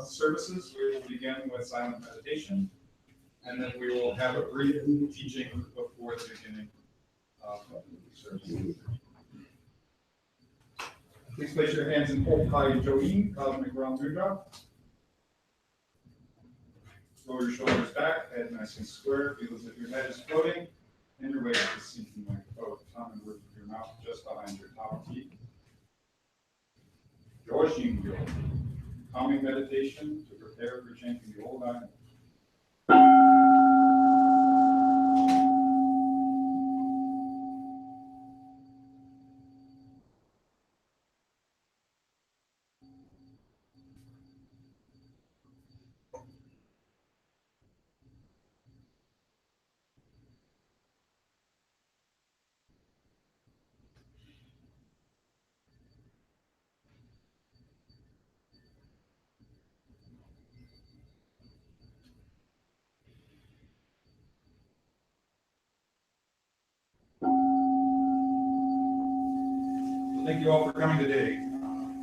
services, we will begin with silent meditation, and then we will have a brief teaching before the beginning of the service. Please place your hands in Hokai Join, Cosmic Realm Mudra. Lower your shoulders back, head nice and square. Feel as if your head is floating and your weight is sinking like a boat. Tongue and roof of your mouth just behind your top teeth. Yoshingyo, calming meditation to prepare for chanting the old Namu. Thank you all for coming today.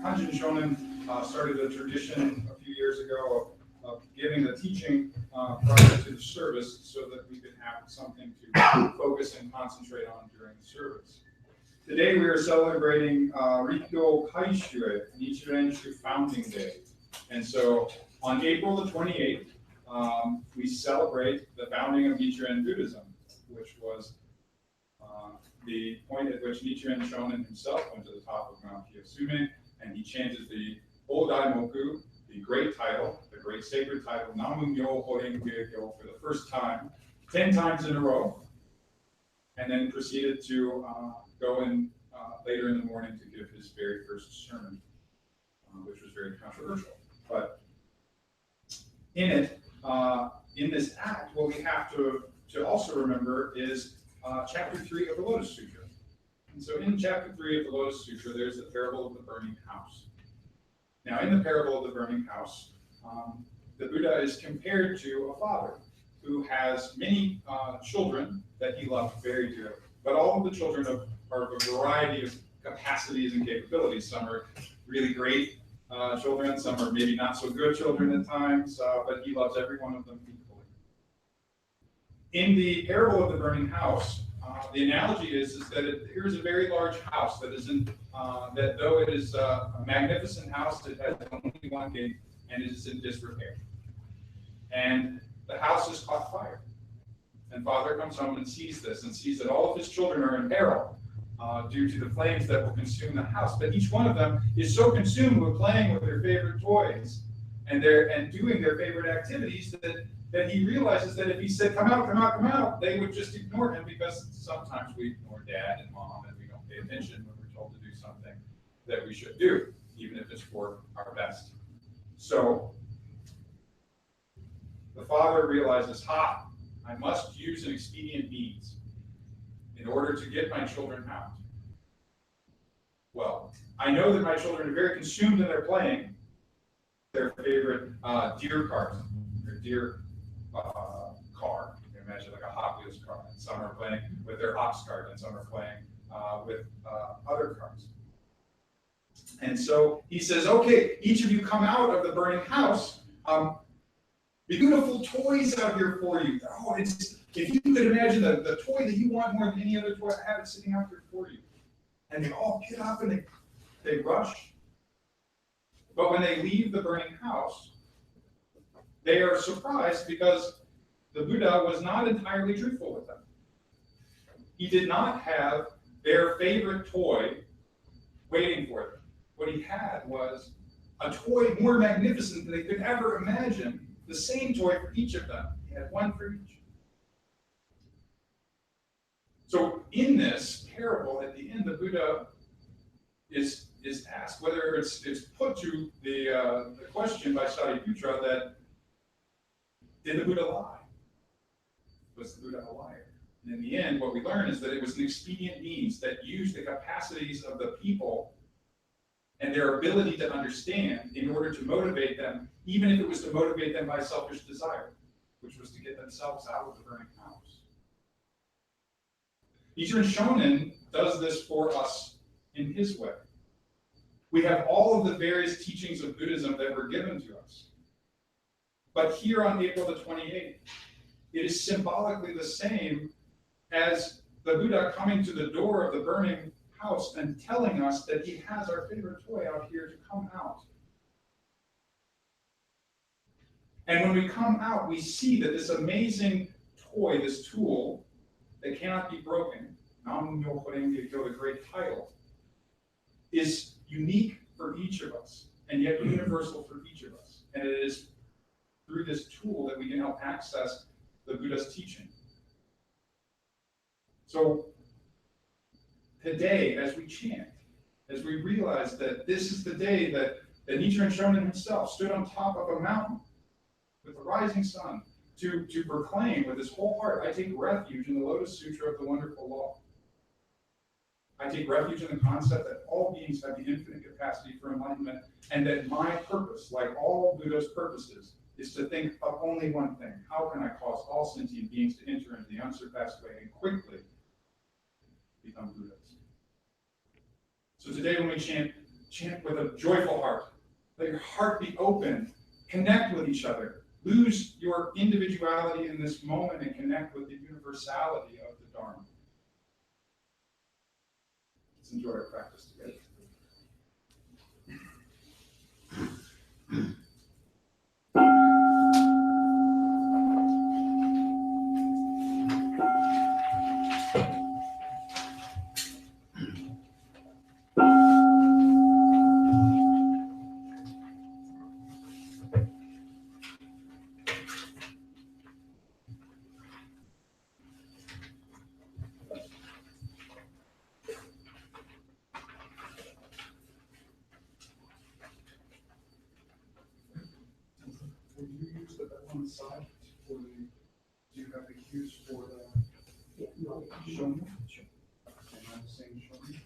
Kanjin Shonin started a tradition a few years ago of giving the teaching prior to the service so that we could have something to focus and concentrate on during the service. Today we are celebrating Rikyo Kaishue, Nichiren Shu Founding Day. And so on April the 28th, we celebrate the founding of Nichiren Buddhism, which was the point at which Nichiren Shonin himself went to the top of Mount Kiyotsume, and he chanted the Old Daimoku, the great title, the great sacred title, Namu Myo Hoen Gyokyo, for the first time, 10 times in a row, and then proceeded to go in later in the morning to give his very first sermon, which was very controversial. But in it, in this act, what we have to also remember is chapter 3 of the Lotus Sutra. And so in chapter 3 of the Lotus Sutra, there's the parable of the burning house. Now, in the parable of the burning house, the Buddha is compared to a father who has many children that he loved very dearly. But all of the children are of a variety of capacities and capabilities. Some are really great children, some are maybe not so good children at times, but he loves every one of them equally. In the parable of the burning house, the analogy is that here's a very large house that isn't, that though it is a magnificent house, it has only one gate and it is in disrepair. And the house has caught fire. And father comes home and sees this and sees that all of his children are in peril due to the flames that will consume the house. But each one of them is so consumed with playing with their favorite toys and doing their favorite activities that he realizes that if he said, come out, come out, come out, they would just ignore him, because sometimes we ignore dad and mom and we don't pay attention when we're told to do something that we should do, even if it's for our best. So the father realizes, I must use an expedient means in order to get my children out. Well, I know that my children are very consumed in their playing their favorite deer cars, their deer car. You can imagine like a Hot Wheels car. And some are playing with their ox cart, and some are playing with other cars. And so he says, okay, each of you come out of the burning house. Beautiful toys out here for you. Oh, if you could imagine the toy that you want more than any other toy, I have it sitting out here for you. And they all get up and they rush. But when they leave the burning house, they are surprised because the Buddha was not entirely truthful with them. He did not have their favorite toy waiting for them. What he had was a toy more magnificent than they could ever imagine. The same toy for each of them. He had one for each. So in this parable, at the end, the Buddha is asked, whether it's put to the question by Sariputra, that did the Buddha lie? Was the Buddha a liar? And in the end, what we learn is that it was an expedient means that used the capacities of the people and their ability to understand in order to motivate them, even if it was to motivate them by selfish desire, which was to get themselves out of the burning house. Nichiren Shonin does this for us in his way. We have all of the various teachings of Buddhism that were given to us. But here on April the 28th, it is symbolically the same as the Buddha coming to the door of the burning house and telling us that he has our favorite toy out here to come out. And when we come out, we see that this amazing toy, this tool that cannot be broken, Namu, the great title, is unique for each of us, and yet universal for each of us. And it is through this tool that we can help access the Buddha's teaching. So today, as we chant, as we realize that this is the day that Nichiren Shonin himself stood on top of a mountain with the rising sun to proclaim with his whole heart, I take refuge in the Lotus Sutra of the Wonderful Law. I take refuge in the concept that all beings have the infinite capacity for enlightenment, and that my purpose, like all Buddha's purposes, is to think of only one thing. How can I cause all sentient beings to enter into the unsurpassed way and quickly become Buddhas? So today when we chant with a joyful heart. Let your heart be open. Connect with each other. Lose your individuality in this moment and connect with the universality of the Dharma. Let's enjoy our practice together. Will you use the bell on the side, or do you have the cues for the show me? Sure. Am I the same show me?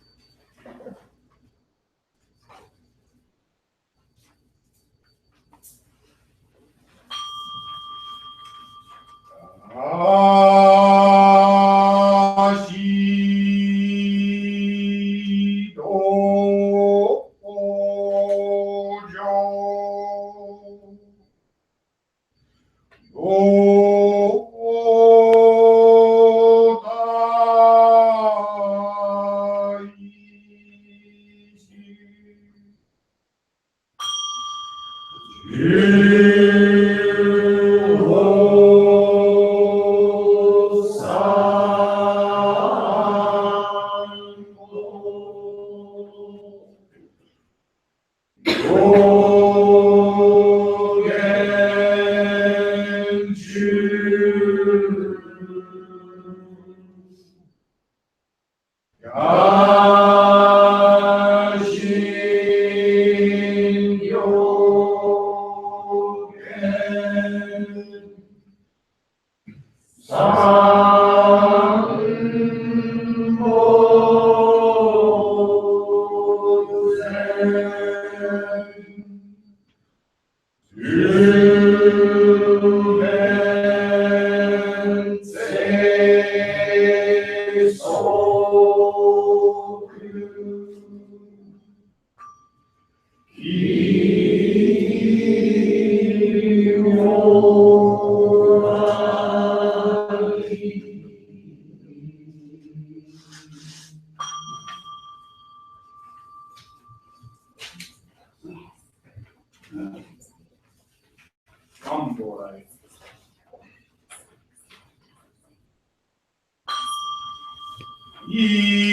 Come, boy. Ishin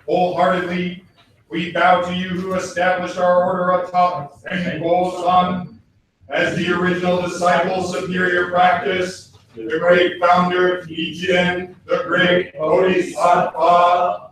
Wholeheartedly, we bow to you who established our order atop Thankful Sun as the original disciple superior practice, the great founder Nichiren, the great Bodhisattva.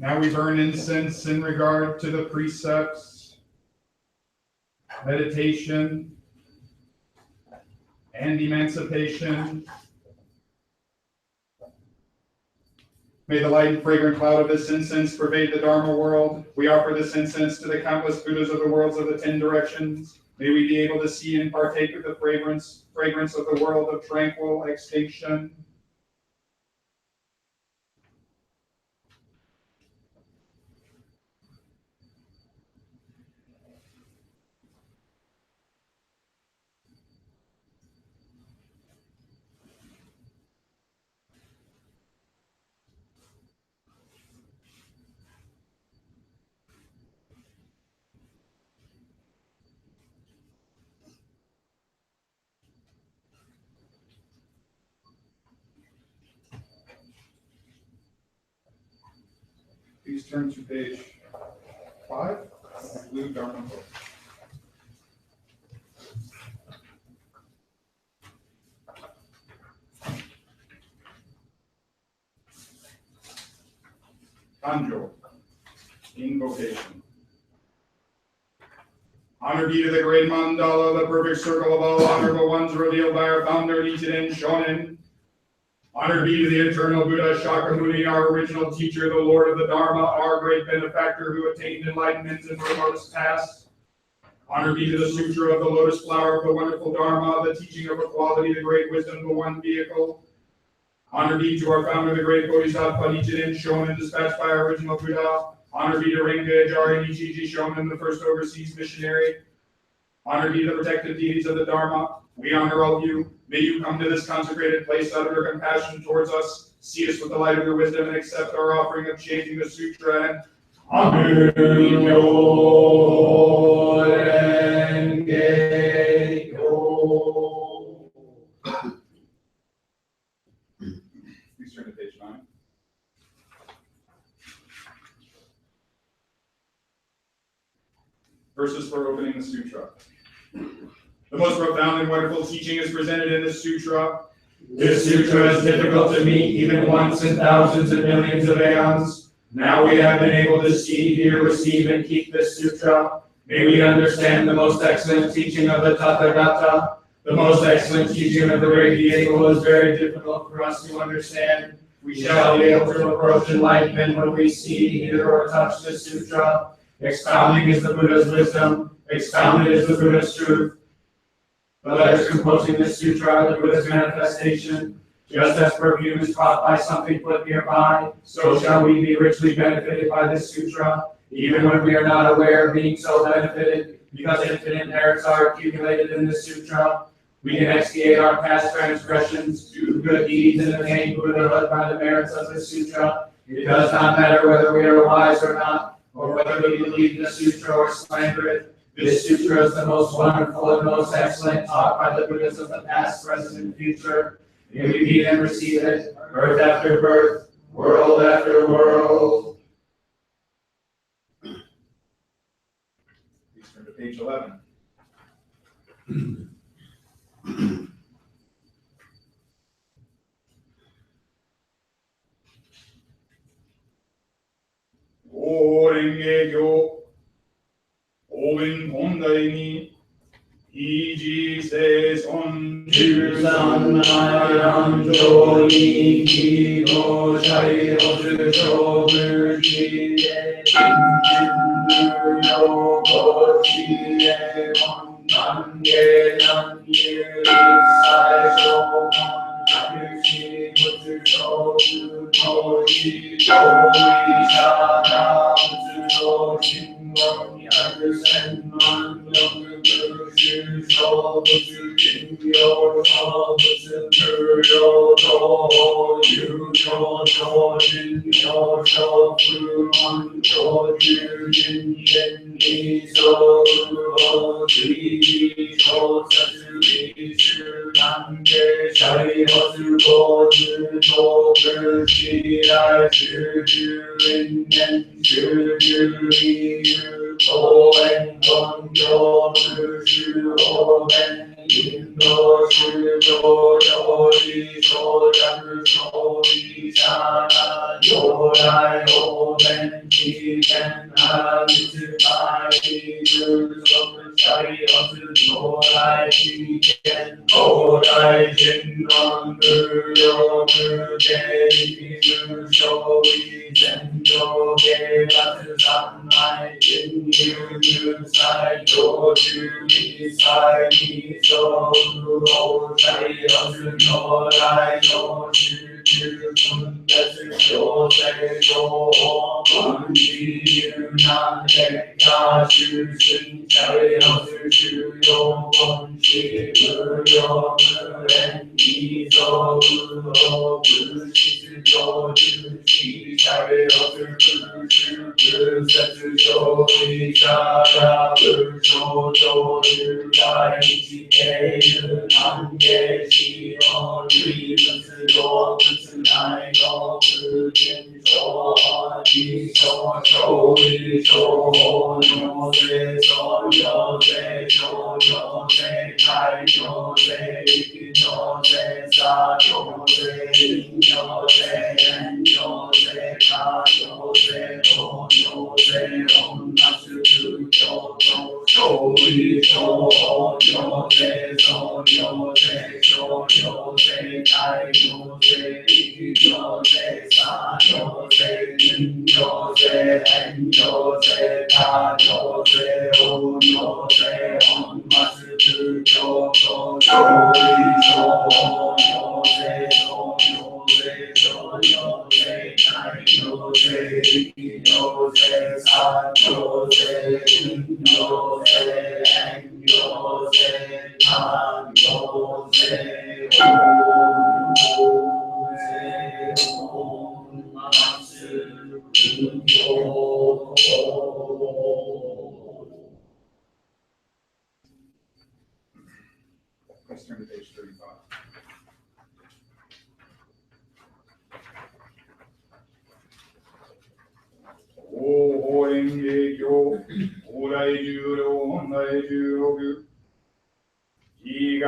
Now we burn incense in regard to the precepts, meditation, and emancipation. May the light and fragrant cloud of this incense pervade the Dharma world. We offer this incense to the countless Buddhas of the worlds of the 10 directions. May we be able to see and partake of the fragrance of the world of tranquil extinction. Please turn to page 5, blue Dharma book. Kanjo, invocation. Honor be to the great mandala, the perfect circle of all honorable ones revealed by our founder Nichiren Shonin. Honor be to the eternal Buddha Shakyamuni, our original teacher, the Lord of the Dharma, our great benefactor who attained enlightenment in the remotest past. Honor be to the Sutra of the Lotus Flower of the wonderful Dharma, the teaching of equality, the great wisdom, the one vehicle. Honor be to our founder, the great Bodhisattva Nichiren Shonin, dispatched by our original Buddha. Honor be to Renga Ajari Nichiji Shonin, the first overseas missionary. Honor be to the protective deities of the Dharma. We honor all of you. May you come to this consecrated place out of your compassion towards us. See us with the light of your wisdom and accept our offering of chanting the sutra and Please turn to page 9. Verses for opening the sutra. The most profound and wonderful teaching is presented in this sutra. This sutra is difficult to meet even once in thousands and millions of aeons. Now we have been able to see, hear, receive, and keep this sutra. May we understand the most excellent teaching of the Tathagata. The most excellent teaching of the Great Vehicle is very difficult for us to understand. We shall be able to approach enlightenment when we see, hear, or touch the sutra. Expounding is the Buddha's wisdom. Expounded is the Buddha's truth. The letters composing this sutra are the Buddha's manifestation. Just as perfume is caught by something put nearby, so shall we be richly benefited by this sutra, even when we are not aware of being so benefited, because infinite merits are accumulated in this sutra. We can expiate our past transgressions, do good deeds, and attain Buddhahood by the merits of this sutra. It does not matter whether we are wise or not, or whether we believe the sutra or slander it. This sutra is the most wonderful and most excellent taught by the Buddhas of the past, present, and future. May we meet and receive it, birth after birth, world after world. Please turn to page 11. Go-renge-kyo, Oben Hondai ni, Iji se son Jusan Nayan Joni Kino Shai Ozu Shobu Shie Jinju Yoko Shie Mon Nange Nan Yu Sai Shomon Yushi Butsu Shobu Toshi Toshi Shana Butsu Toshin Mon Yaku Sen Man Yoku Bushu Shobutsu Jinyo Shobutsu Muryo Toho Yujo Shojinyo Shofu Mon Shoju Jinyen Niso Uho Tsuji Shosatsu Ishu Nange Shari Hosu Goju Toku Shirai Shuju Ringen Shuju Iyu Koen Gonjo Mushu Oben Indo Shujo Yori Shojaku Shori Shana Yorai Oben Chiken Hamitsu Mai Yu Soku Shari Hosu Yorai Chiken Orai Jinron Muryo Muge Ikimu Shori Zenjo Ge Batsu Sanmai Jinyu Sai Joju Nisai Niso Uho Shari Hosu Yorai Shoshu Kun Betsu Shosei Shoho Manji Yunan Ekka Shu Shin Shari Hosu Shuyo Kon Shi Muryo Muren Izo Uho Bushisu Joju Shi Shari Hosu Bushu Busetsu Shori Shara Busho Joju Dai Ichi Keiyu Nange Shi On Ri Butsu Go Butsu Nai Go Bujin Sho Ji Sho Shori Sho Nyo Se So Nyo Se Sho Nyo Se Kai Nyo Se Iki Nyo Se Sa Nyo Se In Nyo Se En Nyo Se Ka Nyo Se O Nyo Se On Natsu Tu Kyo To Shori Sho Nyo Se So Nyo Se Sho Nyo Se Kai Nyo Se Iki Nyo Se Sa Nyo Se In Nyo Se En Nyo Se Ka Nyo Se O Nyo Se On Matsu Tu Kyo To Shori Sho Nyo Se So Nyo Se So Nyo Se Kai Nyo Se Iki Nyo Se Sa Nyo Se In Nyo Se En Nyo Se Ka Nyo Se Om Matsu Kyo. Please turn to page 35. Ho-ho-renge-kyo, Orai Juro, Hondai Juroku, 一が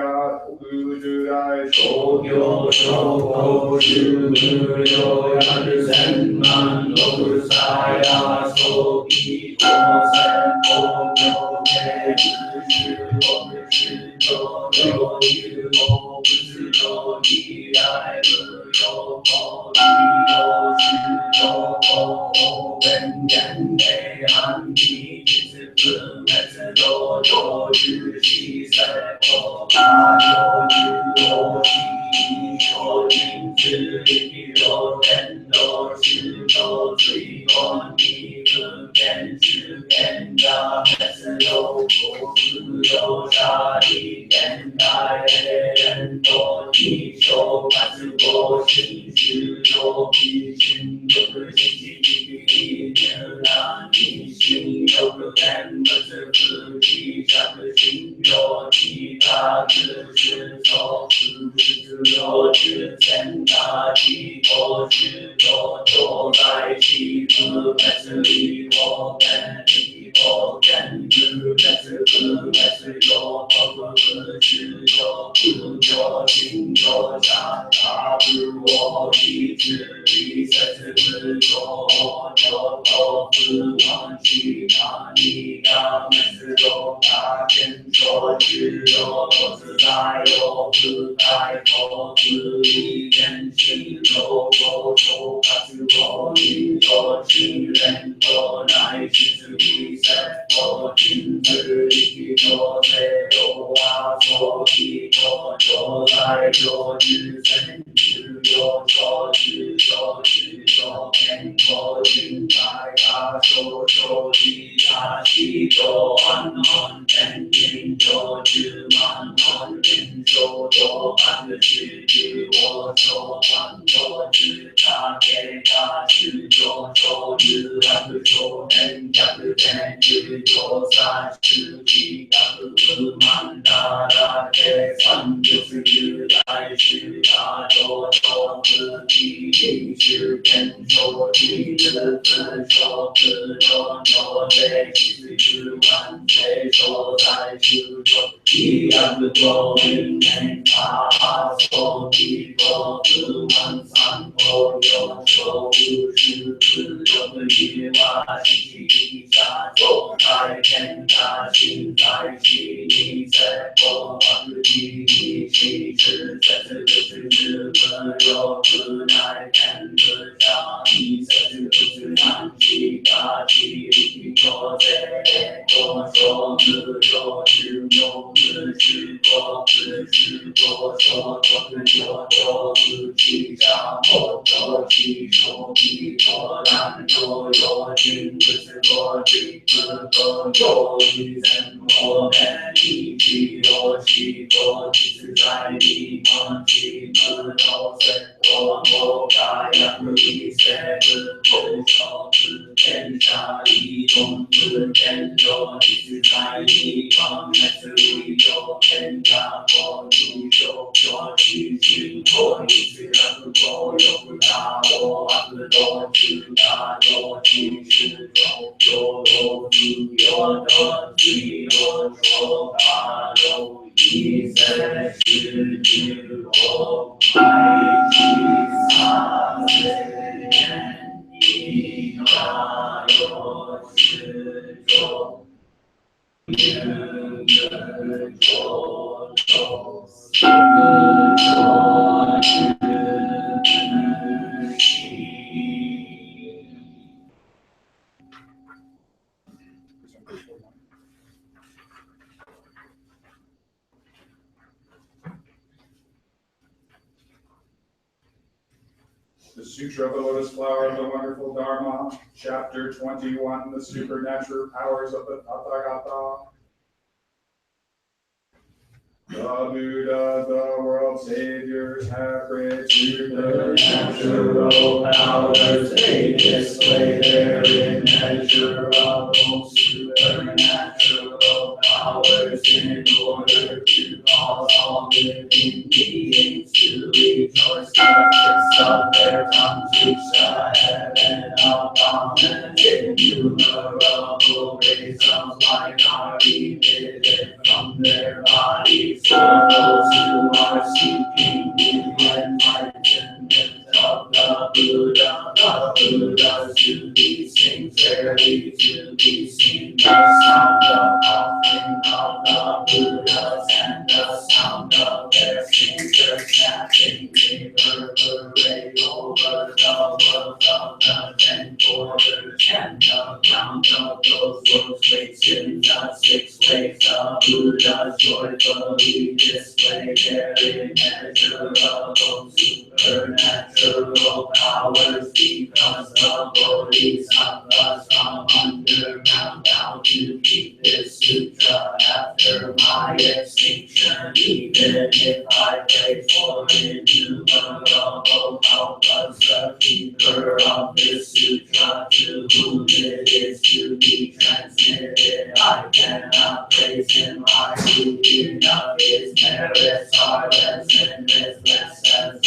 特主大東京商工主無料やる千万六歳や早期当選工業系中国市場領有動物の依頼無料法利用市場法文言内安定実分滅道上主施設法大上主法地小人之力量天道市道水光地分辨主権が滅道国有沙利現代連道地小活動新主要基新独自力入難に新欲念仏不地着心有地大自是所不自由之前大地国是多多在其不灭力我们力我根不灭不灭有不是有不有心有善大不我一直一生之有有不忘记他你的灭有大天说只有自在有自在有自力天心有有有自我力有心人有乃是自己生活亲自力有在有啊所以有在有之身只有所知有知有天有心在他所受力大喜有安安天天有知满安天受有安的知知我受安我知他给他是有受知安的受人家的天知有三十七样的满大大给三就是日来是大有受自己是天受地的自受自有有类是之万岁所在是有一样的多云天大所地多自万三多有所无是自有的一万西地下走在天大心在西你在我自己你其实在这个是日本有自来天的下你在这个是南西大地里有在我说自有只有自是我自是我说我自有我自己上我我其手比我难我有情不是我情不有一生我们一起有喜多其实在地方其不都是我我该让你谁不手指天下一种自天有其实在地方还是里有天下我你就说其实我一直让我有不大我不多知大有其实有自由的自由说大有一生是自我爱其他人一大有是中人跟着走自我之心。The Sutra of the Lotus Flower of the Wonderful Dharma, Chapter 21, The Supernatural Powers of the Tathagata. The Buddha, the world saviors have great supernatural powers, they display their immeasurable supernatural powers in order to cause all living beings to rejoice. The tips of their tongues reach the heaven above, and innumerable rays of light are emitted from from their bodies. For those who are seeking the enlightenment of the Buddhas do these things rarely to be seen. The sound of offering of the Buddhas and the sound of their fingers snapping reverberate over the world of the 10 quarters and the count of those weights in the 6 ways. The Buddhas joyfully display their immeasurable supernatural powers because the Bodhisattvas from underground down to keep this sutra after my extinction. Even if I pray for innumerable helpers, the keeper of this sutra to whom it is to be transmitted, I cannot praise him. I do enough. His merits are less as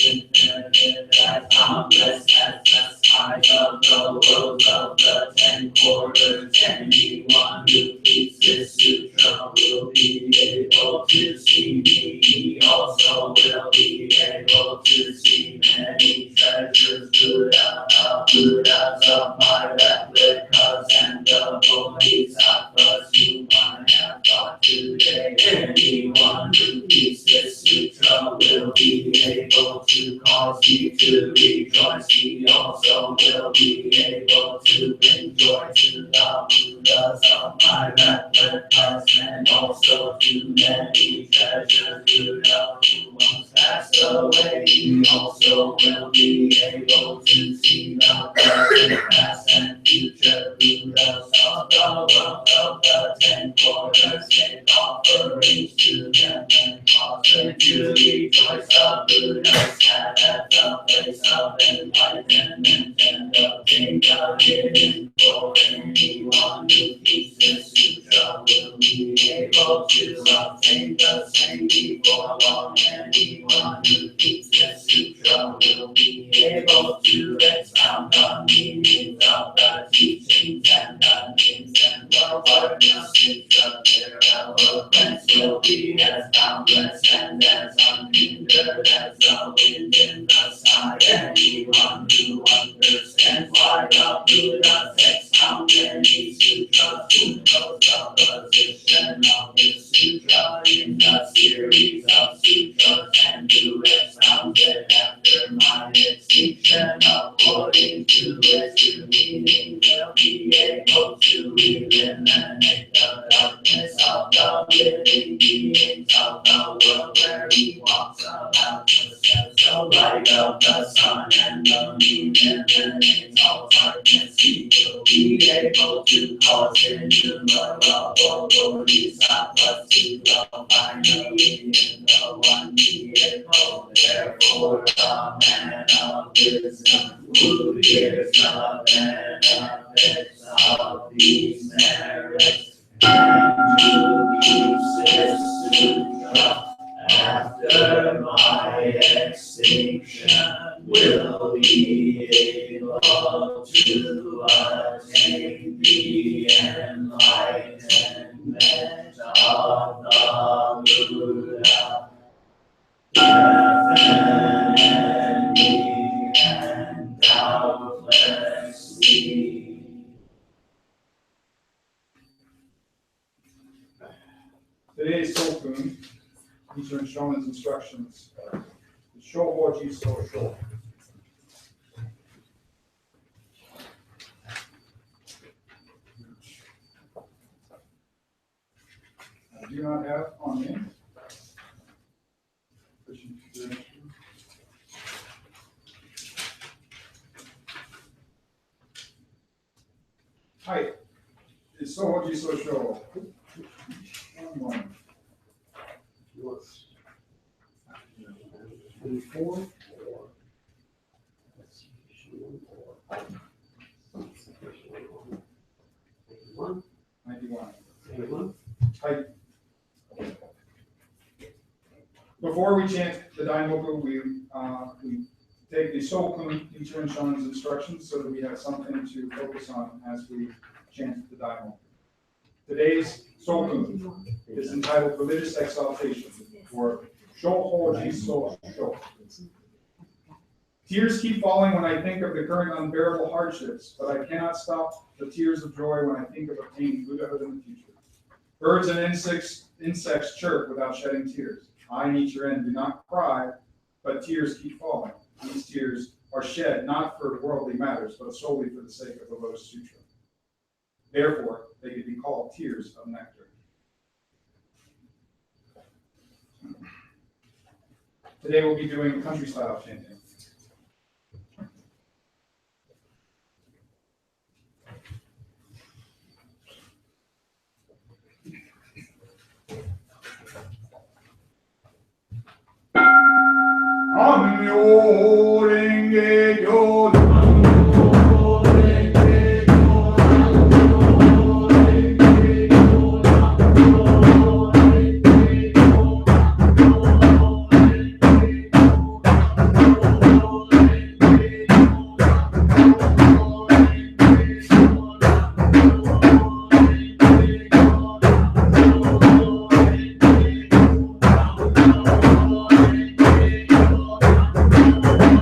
infinite, as boundless as the skies of the world of the 10 quarters. Anyone who keeps this sutra will be able to see me. He also will be able to see many treasures. Buddhas of my replicas and the Bodhisattvas whom I have taught today. Anyone who keeps this sutra will be able to cause me to rejoice. He also will be able to bring joy to the Buddhas of my replicas and also to many treasures. Buddha who once passed away, he also will be able to see the present, past, and future Buddhas of the world of the 10 quarters. Make offerings to them and cause them to rejoice. The Buddhas sat at the place of enlightenment and obtained the hidden for anyone who keeps this sutra will be able to obtain the same before long. Anyone who keeps this sutra will be able to expound the meanings of the teachings and the names and the wonders. Their eloquence will be as boundless and as unhindered as the wind in the sky. Anyone who understands why the Buddhas expound any sutra who knows the position of this sutra in the series of sutras and who expounds it after my extinction according to its true meaning will be able to eliminate the darkness of the living beings of the world where he walks about the steps. The light of the sun and the moon eliminates all darkness. He will be able to cause innumerable bodhisattvas to dwell finally in the one vehicle. Therefore, the man of wisdom who hears the benefits of these merits and who keeps this sutra after my extinction will be able to attain the enlightenment of the Buddha. Definitely and doubtlessly. Today's Sokun, these are Shonin's instructions. Shohoji so sho. I do not have on me. Hi, it's Sohoji so sho. One moment. Four. 91. Hi. Before we chant the Daimoku, we take the Sokun, teacher and Shonin's instructions, so that we have something to focus on as we chant the Daimoku. Today's soul is entitled Religious Exaltation, or Shohoji So Sho. Tears keep falling when I think of the current unbearable hardships, but I cannot stop the tears of joy when I think of obtaining Buddhahood in the future. Birds and insects chirp without shedding tears. I, Nichiren, do not cry, but tears keep falling. These tears are shed not for worldly matters, but solely for the sake of the Lotus Sutra. Therefore, they could be called tears of nectar. Today we'll be doing country style chanting. Namyo Renge Kyo, Namyo Renge Kyo, Namyo Renge Kyo, Namyo Renge Kyo, Namyo Renge Kyo,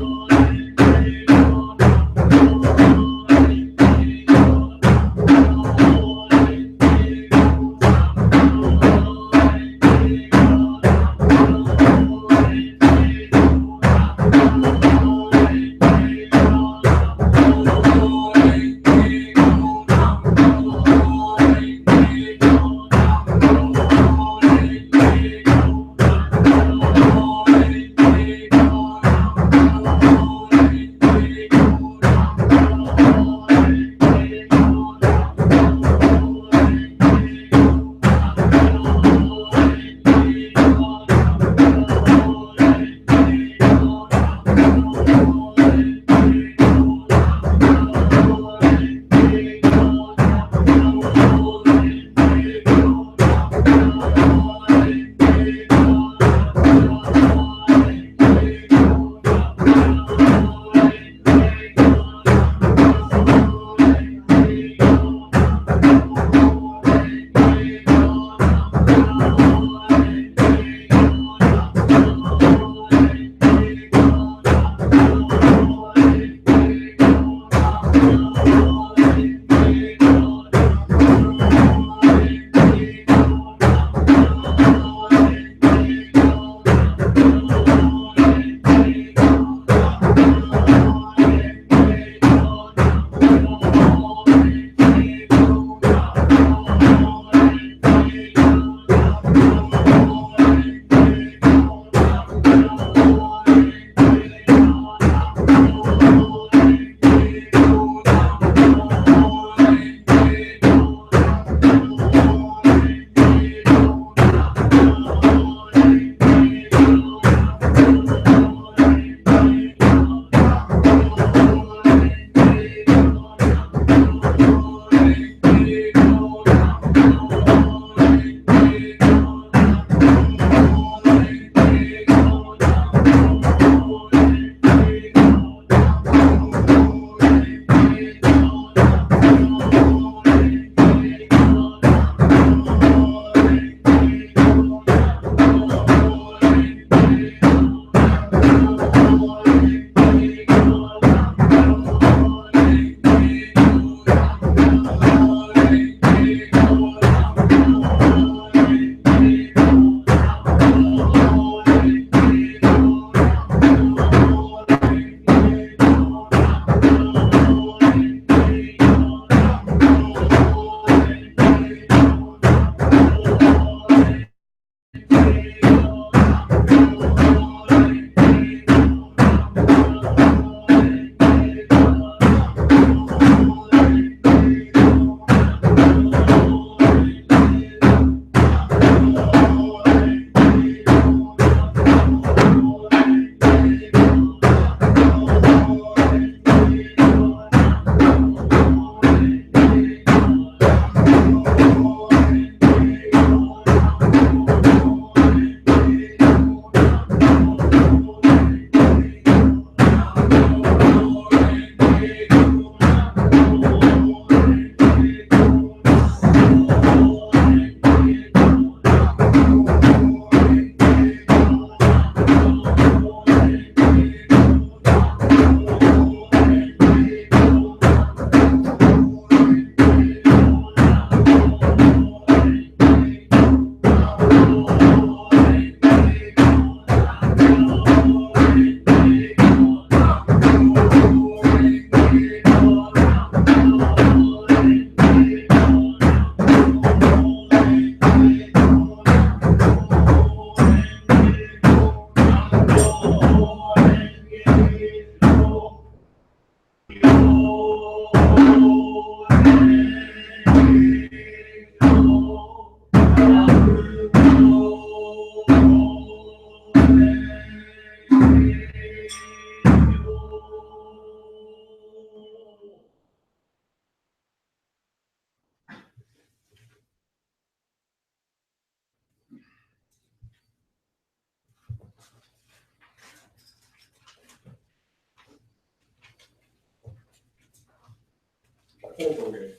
Hokoge,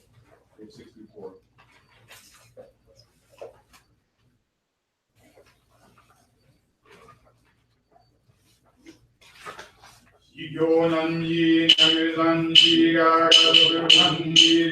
page 64. Nanji, Nanji, Nanji,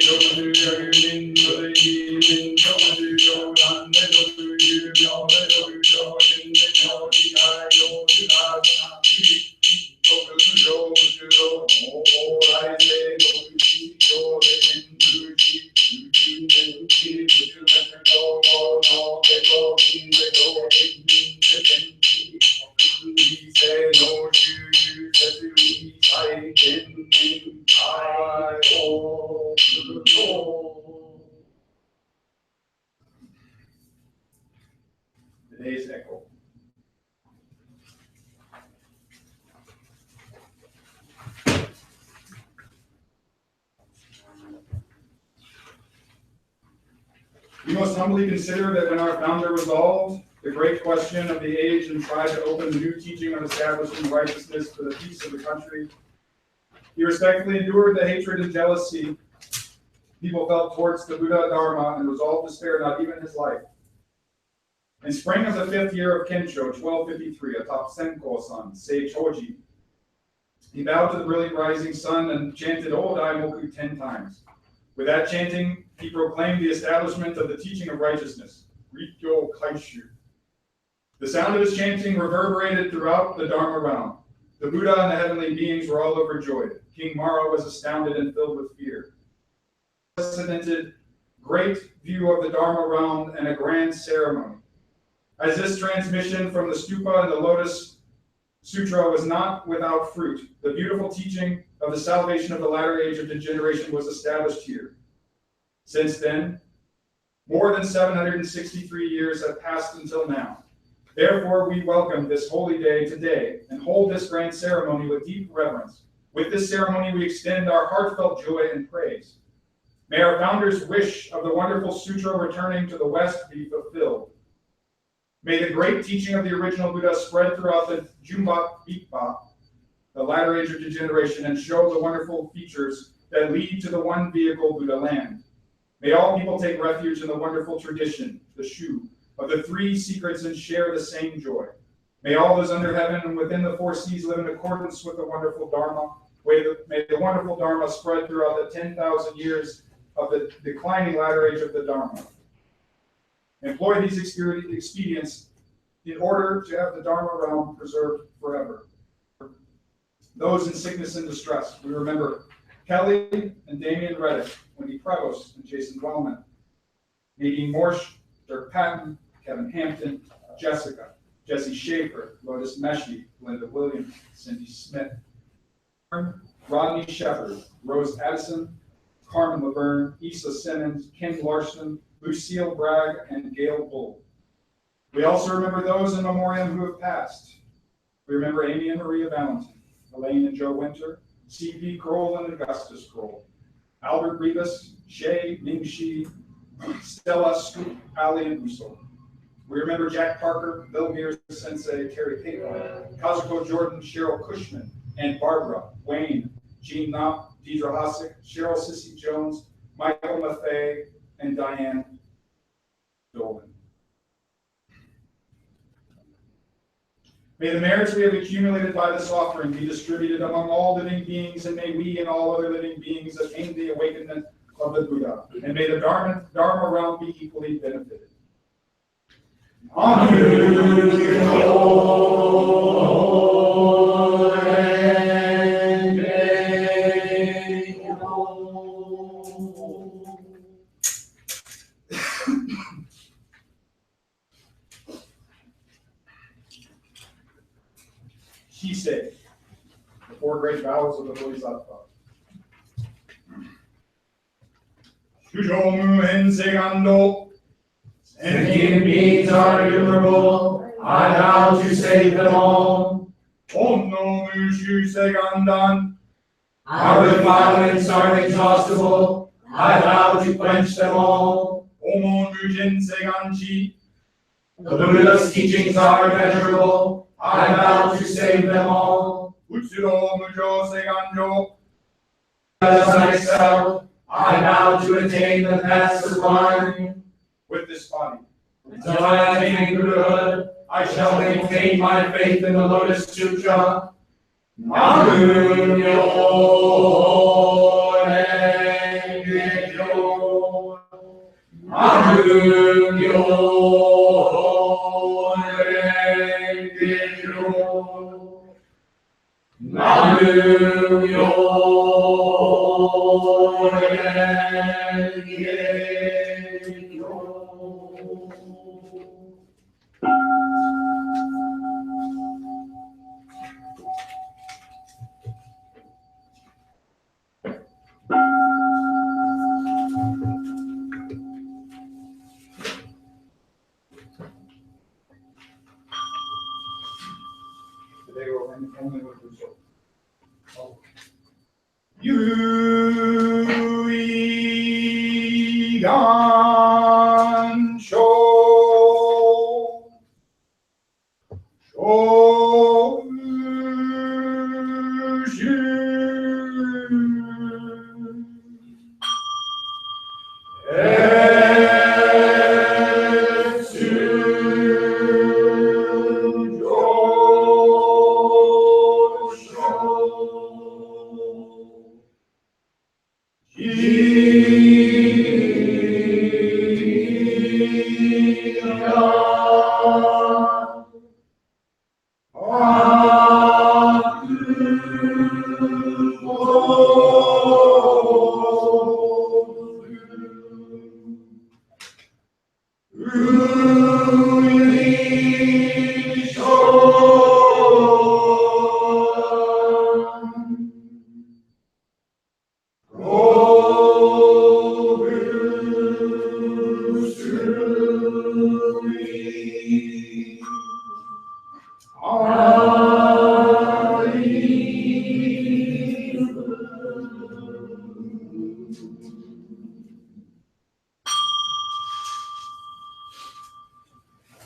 Today's echo. We must humbly consider that when our founder resolved the great question of the age and tried to open the new teaching of establishing righteousness for the peace of the country, he respectfully endured the hatred and jealousy people felt towards the Buddha Dharma and resolved to spare not even his life. In spring of the 5th year of Kensho, 1253, atop Senko-san, Sei Choji, he bowed to the brilliant rising sun and chanted O Daimoku 10 times. With that chanting, he proclaimed the establishment of the teaching of righteousness, Rikyo Kaishu. The sound of his chanting reverberated throughout the Dharma realm. The Buddha and the heavenly beings were all overjoyed. King Mara was astounded and filled with fear. Unprecedented great view of the Dharma realm and a grand ceremony. As this transmission from the stupa and the Lotus Sutra was not without fruit, the beautiful teaching of the salvation of the latter age of degeneration was established here. Since then, more than 763 years have passed until now. Therefore, we welcome this holy day today and hold this grand ceremony with deep reverence. With this ceremony, we extend our heartfelt joy and praise. May our founder's wish of the wonderful sutra returning to the West be fulfilled. May the great teaching of the original Buddha spread throughout the Jumbat Vikpa, the latter age of degeneration, and show the wonderful features that lead to the one vehicle Buddha land. May all people take refuge in the wonderful tradition, the Shu, of the 3 secrets and share the same joy. May all those under heaven and within the 4 seas live in accordance with the wonderful Dharma. May the wonderful Dharma spread throughout the 10,000 years of the declining latter age of the Dharma. Employ these expedients in order to have the Dharma realm preserved forever. Those in sickness and distress, we remember Kelly and Damian Reddick, Wendy Prevost and Jason Wellman, Nadine Morsch, Dirk Patton, Kevin Hampton, Jessica, Jesse Schaefer, Lotus Meshi, Linda Williams, Cindy Smith, Rodney Shepard, Rose Addison, Carmen Laverne, Issa Simmons, Kim Larson, Lucille Bragg, and Gail Bull. We also remember those in memoriam who have passed. We remember Amy and Maria Valentin, Elaine and Joe Winter, C.P. Kroll and Augustus Kroll, Albert Rebus, Shay, Ming Shi, Stella, Scoop, Ali, and Uso. We remember Jack Parker, Bill Mears Sensei, Terry Payton, Kazuko Jordan, Cheryl Cushman, and Barbara, Wayne, Jean Knopp, Deidre Hossick, Cheryl Sissy Jones, Michael Maffei, and Diane Dolan. May the merits we have accumulated by this offering be distributed among all living beings, and may we and all other living beings attain the awakenment of the Buddha, and may the Dharma realm be equally benefited. Shisei, the 4 great vows of the Bodhisattva. Shujomu Hensegando. Sentient beings are innumerable. I vow to save them all. Onno Mushu Segandan. Our defilements are inexhaustible. I vow to quench them all. Omon Mujin Seganchi. The Buddha's teachings are immeasurable. I vow to save them all. Utsuro Mujo Seganjo. As I excel, I vow to attain the path sublime. With this body, Until I attain Buddhahood, I shall maintain my faith in the Lotus Sutra. Namu Myoho Renge Kyo. Namu Myoho Renge Kyo. Namu Myoho Renge Kyo. today we're only with the result. Yu Gan Sho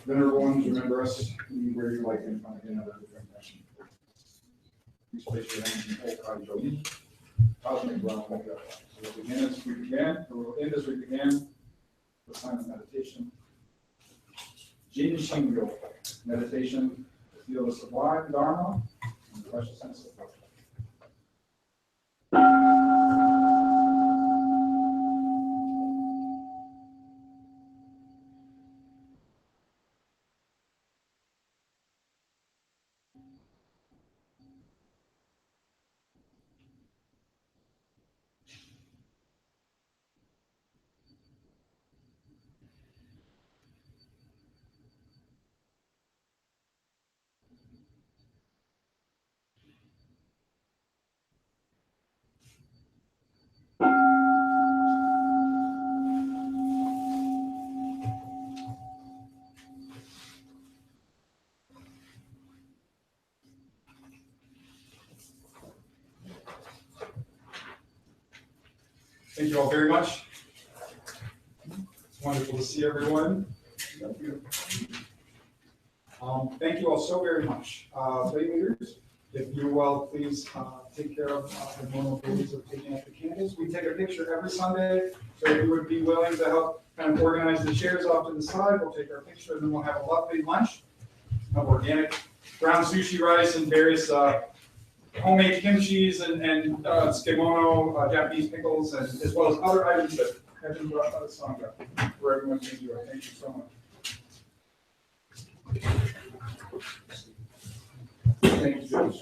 Venerable ones, remember us where you like in front of another different fashion. Please place your hands in full Kajoli. Cosmic realm of God. So we'll begin as we began, or we'll end as we began, the silent meditation. Jin Shingyo, meditation to feel the sublime Dharma and the precious sense of God. Thank you all very much. It's wonderful to see everyone. Thank you. Thank you all so very much. Lay leaders, if you will, please take care of the normal duties of taking up the candles. We take a picture every Sunday, so if you would be willing to help kind of organize the chairs off to the side, we'll take our picture, and then we'll have a lovely lunch of organic ground sushi rice and various homemade kimchis and tsukemono, Japanese pickles, and as well as other items that have been brought by the Sangha for everyone to enjoy. Thank you so much. Thank you so much.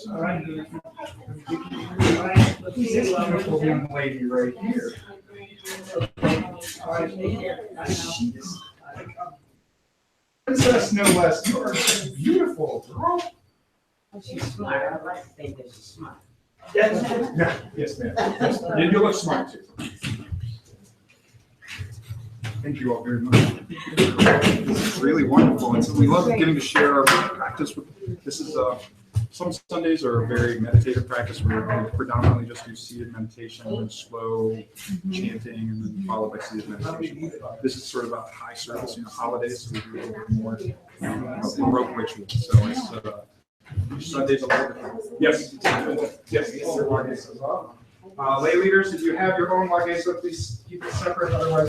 All right. This wonderful young lady right here. Princess, no less. You are so beautiful, girl. She's smart. I like to think that she's smart. Yes, yes, ma'am. Yes, you look smart too. Thank you all very much. This is really wonderful, and so we love getting to share our practice with. This is Some Sundays are a very meditative practice where we predominantly just do seated meditation and slow chanting and then followed by seated meditation. This is sort of a high service, holidays, so we do a little bit more Baroque ritual. So it's Sundays a little bit. Yes. Yes. Lay leaders, if you have your own lagesa, please keep it separate, otherwise